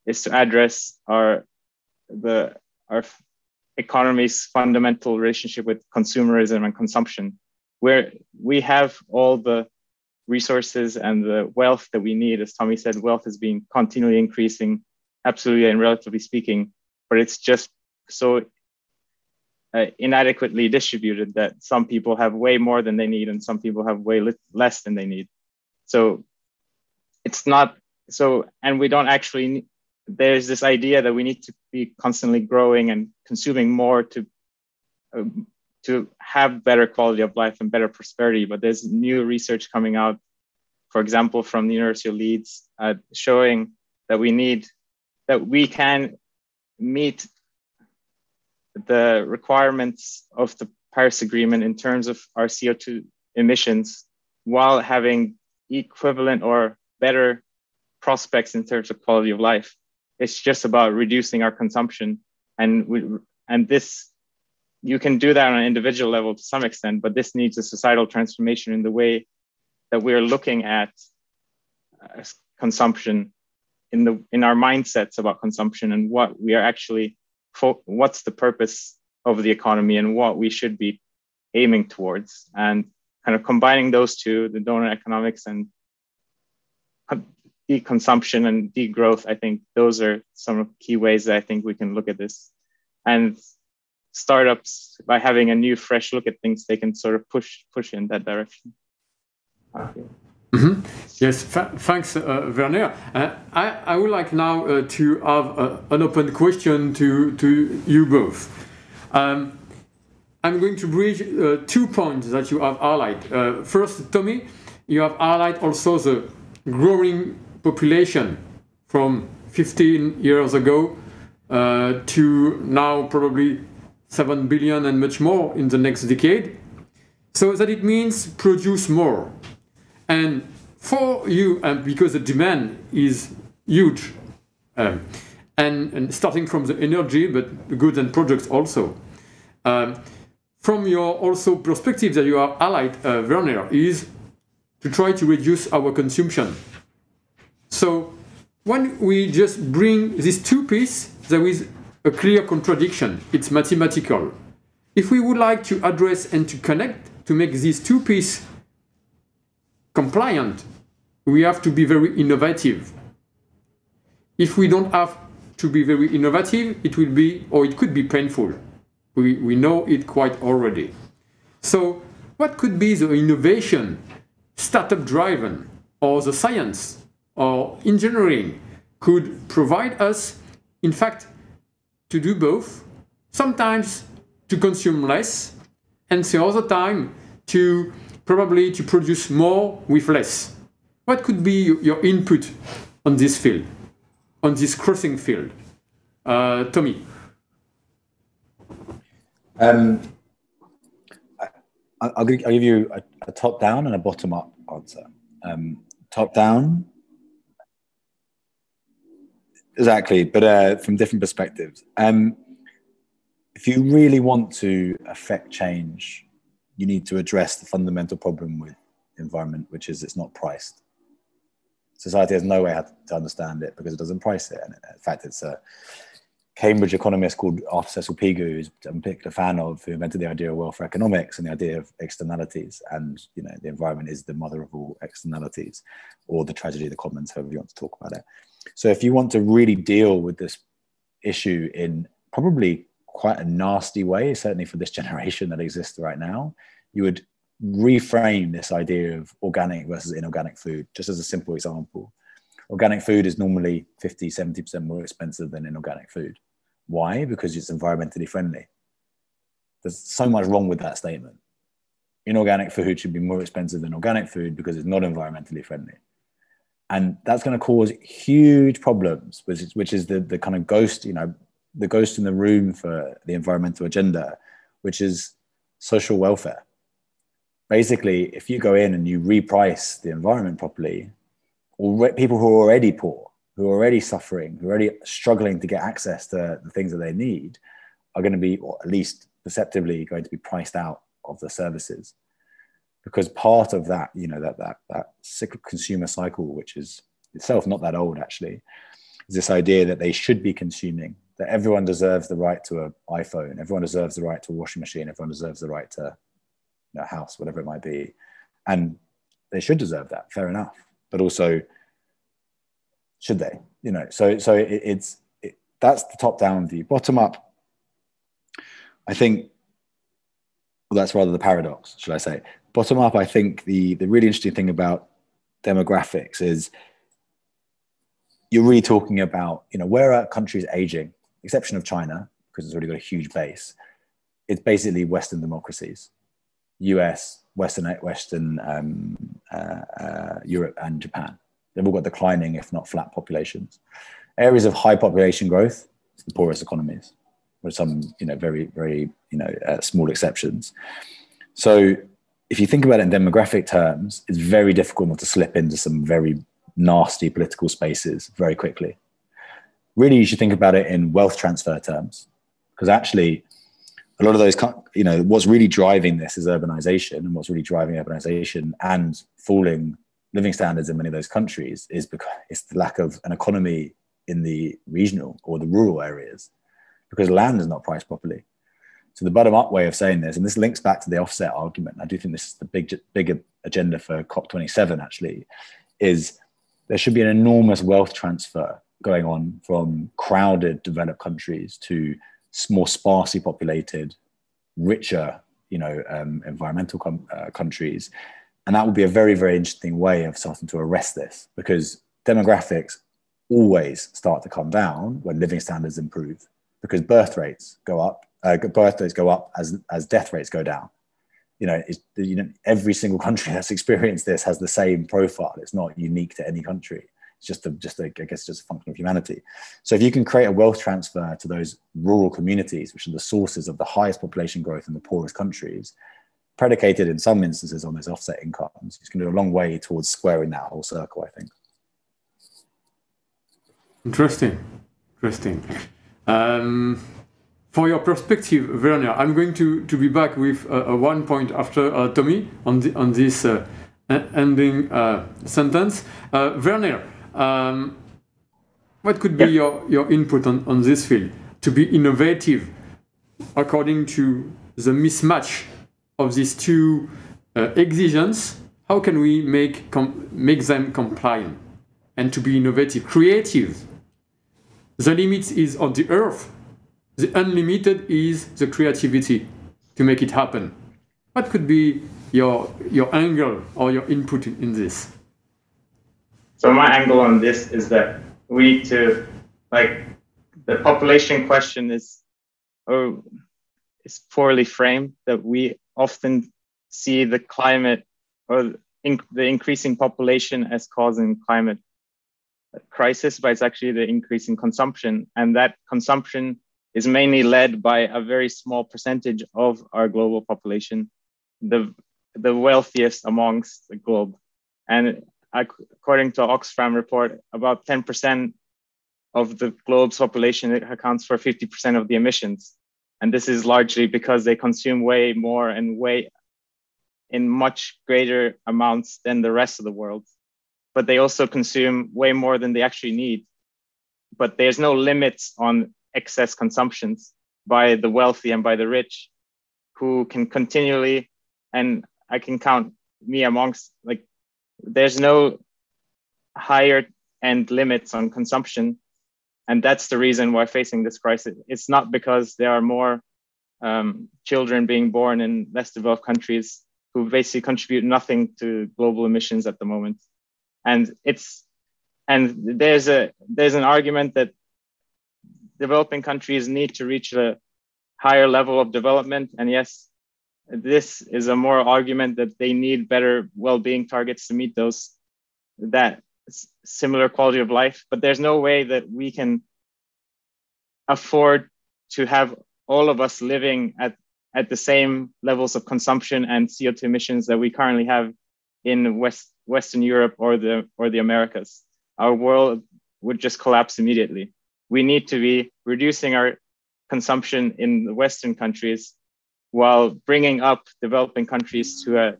is to address our economy's fundamental relationship with consumerism and consumption, where we have all the resources and the wealth that we need. As Tommy said, wealth has been continually increasing, absolutely and relatively speaking, but it's just so inadequately distributed that some people have way more than they need and some people have way less than they need. So it's not so, and we don't actually, there's this idea that we need to be constantly growing and consuming more to have better quality of life and better prosperity. But there's new research coming out, for example, from the University of Leeds, showing that we can meet the requirements of the Paris Agreement in terms of our CO2 emissions while having equivalent or better prospects in terms of quality of life. It's just about reducing our consumption. And this, you can do that on an individual level to some extent, but this needs a societal transformation in the way that we're looking at consumption, in our mindsets about consumption and what we are actually, what's the purpose of the economy and what we should be aiming towards. And kind of combining those two, the donor economics and deconsumption and degrowth, I think those are some of the key ways that I think we can look at this. And startups, by having a new, fresh look at things, they can sort of push in that direction. Mm-hmm. Yes, thanks, Werner. I would like now to have an open question to you both. I'm going to bridge 2 points that you have highlighted. First, Tommy, you have highlighted also the growing population from 15 years ago to now probably 7 billion and much more in the next decade. So that it means produce more. And for you, because the demand is huge, and starting from the energy, but the goods and products also. From your also perspective that you are highlight, Werner, is to try to reduce our consumption. So when we just bring these two pieces, there is a clear contradiction. It's mathematical. If we would like to address and to connect, to make these two pieces compliant, we have to be very innovative. If we don't have to be very innovative, it will be, or it could be painful. We know it quite already. So what could be the innovation, startup driven, or the science, or engineering could provide us, in fact, to do both, sometimes to consume less, and the other time to probably to produce more with less. What could be your input on this field, on this crossing field? Tommy. I'll give you a top-down and a bottom-up answer. Top-down, exactly, but from different perspectives. If you really want to affect change, you need to address the fundamental problem with the environment, which is it's not priced. Society has no way to understand it because it doesn't price it. And in fact, it's a Cambridge economist called Arthur Cecil Pigou, who's I'm a particular fan of, who invented the idea of welfare economics and the idea of externalities. And you know, the environment is the mother of all externalities, or the tragedy of the commons, however you want to talk about it. So if you want to really deal with this issue in probably quite a nasty way, certainly for this generation that exists right now, you would reframe this idea of organic versus inorganic food. Just as a simple example, organic food is normally 50, 70% more expensive than inorganic food. Why? Because it's environmentally friendly. There's so much wrong with that statement. Inorganic food should be more expensive than organic food because it's not environmentally friendly. And that's going to cause huge problems, which is the kind of ghost, the ghost in the room for the environmental agenda, which is social welfare. Basically, if you go in and you reprice the environment properly, people who are already poor, who are already suffering, who are already struggling to get access to the things that they need, are going to be, or at least perceptively, going to be priced out of the services. Because part of that, that cyclical consumer cycle, which is itself not that old actually, is this idea that they should be consuming, that everyone deserves the right to an iPhone, everyone deserves the right to a washing machine, everyone deserves the right to a house, whatever it might be. And they should deserve that, fair enough. But also, should they? So that's the top-down view. Bottom up, I think, well, that's rather the paradox, should I say. Bottom up, I think the really interesting thing about demographics is you're really talking about, where are countries aging, exception of China, because it's already got a huge base. It's basically Western democracies, US, Western Europe and Japan. They've all got declining, if not flat populations. Areas of high population growth, the poorest economies, with some, very, very, small exceptions. So if you think about it in demographic terms, it's very difficult not to slip into some very nasty political spaces very quickly. Really, you should think about it in wealth transfer terms, because actually a lot of those, what's really driving this is urbanization, and what's really driving urbanization and falling living standards in many of those countries is because it's the lack of an economy in the regional or the rural areas, because land is not priced properly. So the bottom-up way of saying this, and this links back to the offset argument, I do think this is the bigger agenda for COP27 actually, is there should be an enormous wealth transfer going on from crowded developed countries to more sparsely populated, richer, environmental countries. And that would be a very, very interesting way of starting to arrest this, because demographics always start to come down when living standards improve, because birth rates go up as death rates go down. Every single country that's experienced this has the same profile. It's not unique to any country. It's just a function of humanity. So if you can create a wealth transfer to those rural communities, which are the sources of the highest population growth in the poorest countries, predicated in some instances on those offset incomes, it's going to go a long way towards squaring that whole circle, I think. Interesting. For your perspective, Werner, I'm going to be back with one point after Tommy on this ending sentence. Werner, what could be your input on this field? To be innovative according to the mismatch of these two exigencies, how can we make them compliant and to be innovative, creative? The limit is on the earth. The unlimited is the creativity to make it happen. What could be your angle or your input in this? So my angle on this is that we need to, the population question is poorly framed, that we often see the climate or the increasing population as causing climate crisis, but it's actually the increase in consumption. And that consumption is mainly led by a very small percentage of our global population, the wealthiest amongst the globe. And according to Oxfam report, about 10% of the globe's population accounts for 50% of the emissions. And this is largely because they consume way more and way in much greater amounts than the rest of the world. But they also consume way more than they actually need. But there's no limits on excess consumptions by the wealthy and by the rich, who can continually, and I can count me amongst, there's no higher end limits on consumption. And that's the reason why facing this crisis. It's not because there are more children being born in less developed countries who basically contribute nothing to global emissions at the moment. And there's an argument that developing countries need to reach a higher level of development. And yes, this is a moral argument that they need better well-being targets to meet that similar quality of life. But there's no way that we can afford to have all of us living at the same levels of consumption and CO2 emissions that we currently have in Western Europe or the Americas. Our world would just collapse immediately. We need to be reducing our consumption in the Western countries while bringing up developing countries to a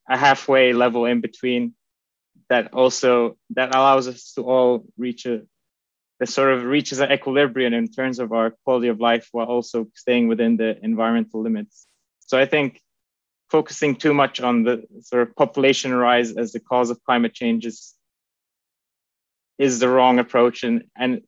halfway level in between that allows us to all reaches an equilibrium in terms of our quality of life while also staying within the environmental limits. So I think focusing too much on the sort of population rise as the cause of climate change is the wrong approach, and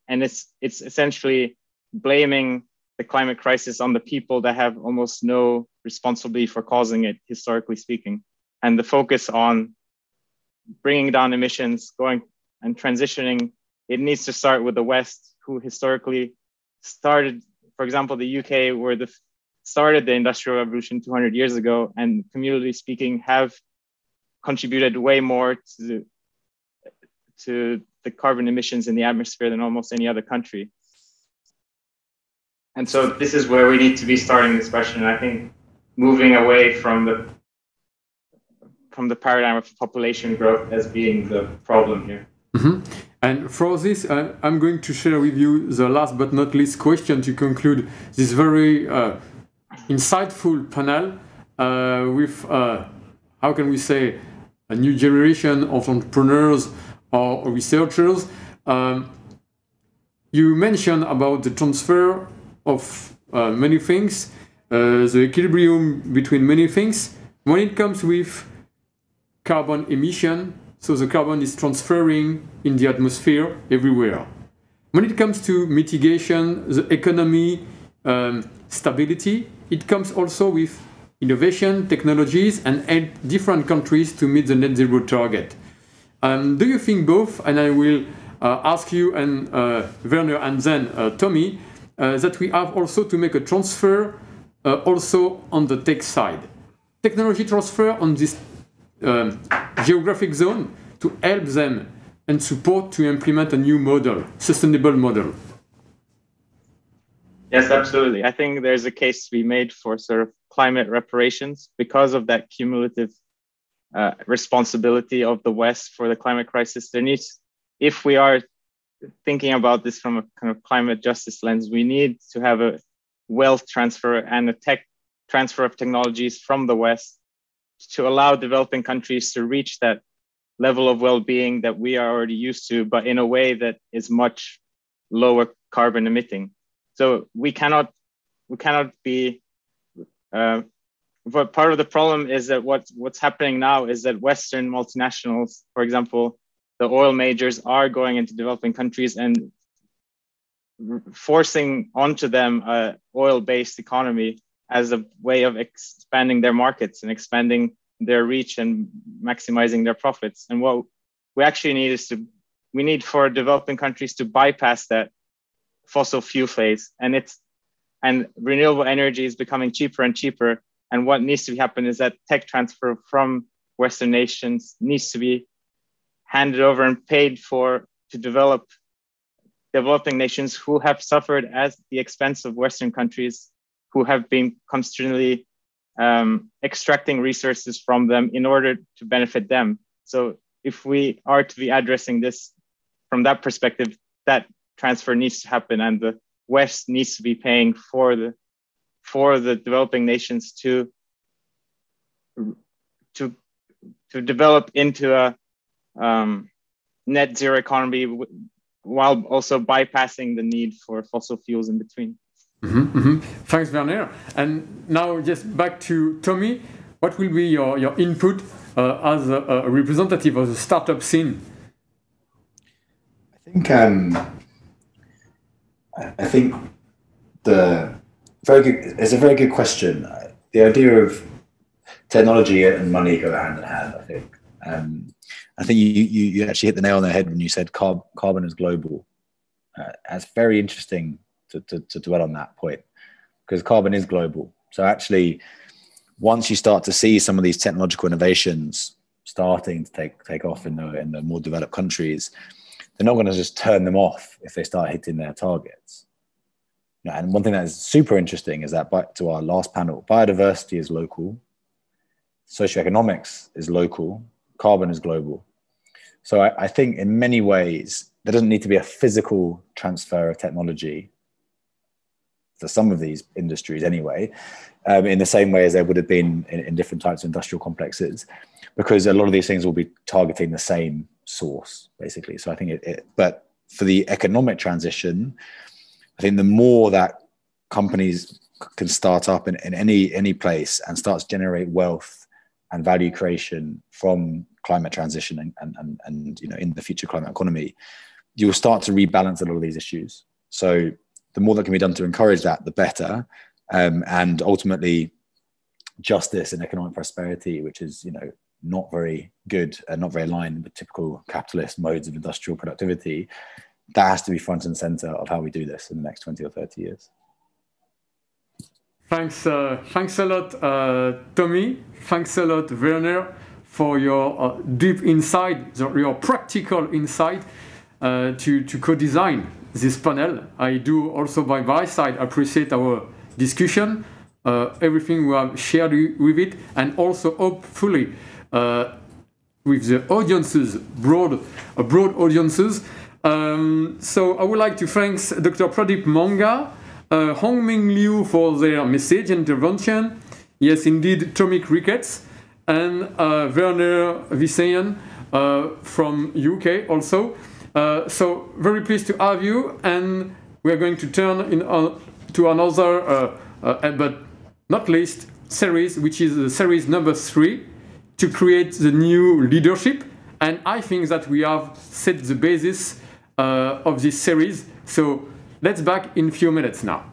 it's essentially blaming the climate crisis on the people that have almost no responsibility for causing it, historically speaking. And the focus on bringing down emissions, going and transitioning, it needs to start with the West, who historically started, for example, the UK, where started the Industrial Revolution 200 years ago, and cumulatively speaking, have contributed way more to the carbon emissions in the atmosphere than almost any other country. And so this is where we need to be starting this question. I think moving away from the paradigm of population growth as being the problem here. Mm-hmm. And for this, I'm going to share with you the last but not least question to conclude this very insightful panel with, how can we say, a new generation of entrepreneurs or researchers. You mentioned about the transfer of many things, the equilibrium between many things. When it comes with carbon emission, so the carbon is transferring in the atmosphere everywhere. When it comes to mitigation, the economy, stability, it comes also with innovation, technologies, and help different countries to meet the net zero target. Do you think both, and I will ask you and Werner and then Tommy, that we have also to make a transfer also on the tech side? Technology transfer on this geographic zone to help them and support to implement a new model, sustainable model. Yes, absolutely. I think there's a case to be made for sort of climate reparations because of that cumulative responsibility of the West for the climate crisis. If we are thinking about this from a kind of climate justice lens, we need to have a wealth transfer and a tech transfer of technologies from the West to allow developing countries to reach that level of well-being that we are already used to, but in a way that is much lower carbon emitting. So we cannot be, but part of the problem is that what's happening now is that Western multinationals, for example, the oil majors, are going into developing countries and forcing onto them an oil-based economy as a way of expanding their markets and expanding their reach and maximizing their profits. And what we actually need we need for developing countries to bypass that fossil fuel phase. And renewable energy is becoming cheaper and cheaper. And what needs to happen is that tech transfer from Western nations needs to be handed over and paid for to developing nations who have suffered at the expense of Western countries, who have been constantly extracting resources from them in order to benefit them. So if we are to be addressing this from that perspective, that transfer needs to happen, and the West needs to be paying for the developing nations to develop into a net zero economy while also bypassing the need for fossil fuels in between. Mm-hmm, mm-hmm. Thanks, Werner. And now just back to Tommy. What will be your input as a representative of the startup scene? I think I think it's a very good question. The idea of technology and money go hand in hand, I think. I think you actually hit the nail on the head when you said carbon is global. It's very interesting to dwell on that point, because carbon is global. So actually, once you start to see some of these technological innovations starting to take off in the more developed countries, they're not going to just turn them off if they start hitting their targets. And one thing that is super interesting is that, back to our last panel, biodiversity is local, socioeconomics is local, carbon is global. So I think in many ways, there doesn't need to be a physical transfer of technology for some of these industries anyway, in the same way as there would have been in different types of industrial complexes, because a lot of these things will be targeting the same source, basically. So I think but for the economic transition, I think the more that companies can start up in any place and start to generate wealth and value creation from climate transition and in the future climate economy, you'll start to rebalance a lot of these issues. So the more that can be done to encourage that, the better. And ultimately, justice and economic prosperity, which is not very good and not very aligned with typical capitalist modes of industrial productivity, that has to be front and center of how we do this in the next 20 or 30 years. Thanks a lot, Tommy. Thanks a lot, Werner, for your deep insight, your practical insight to co-design this panel. I do also, by my side, appreciate our discussion, everything we have shared with it, and also hopefully with the audiences, broad audiences. So I would like to thank Dr. Pradeep Monga, Hongming Liu for their message intervention. Yes, indeed, Tommy Ricketts, and Werner Visayan from UK also. So very pleased to have you, and we are going to turn to another, but not least, series, which is series number 3, to create the new leadership. And I think that we have set the basis of this series. So let's back in a few minutes now.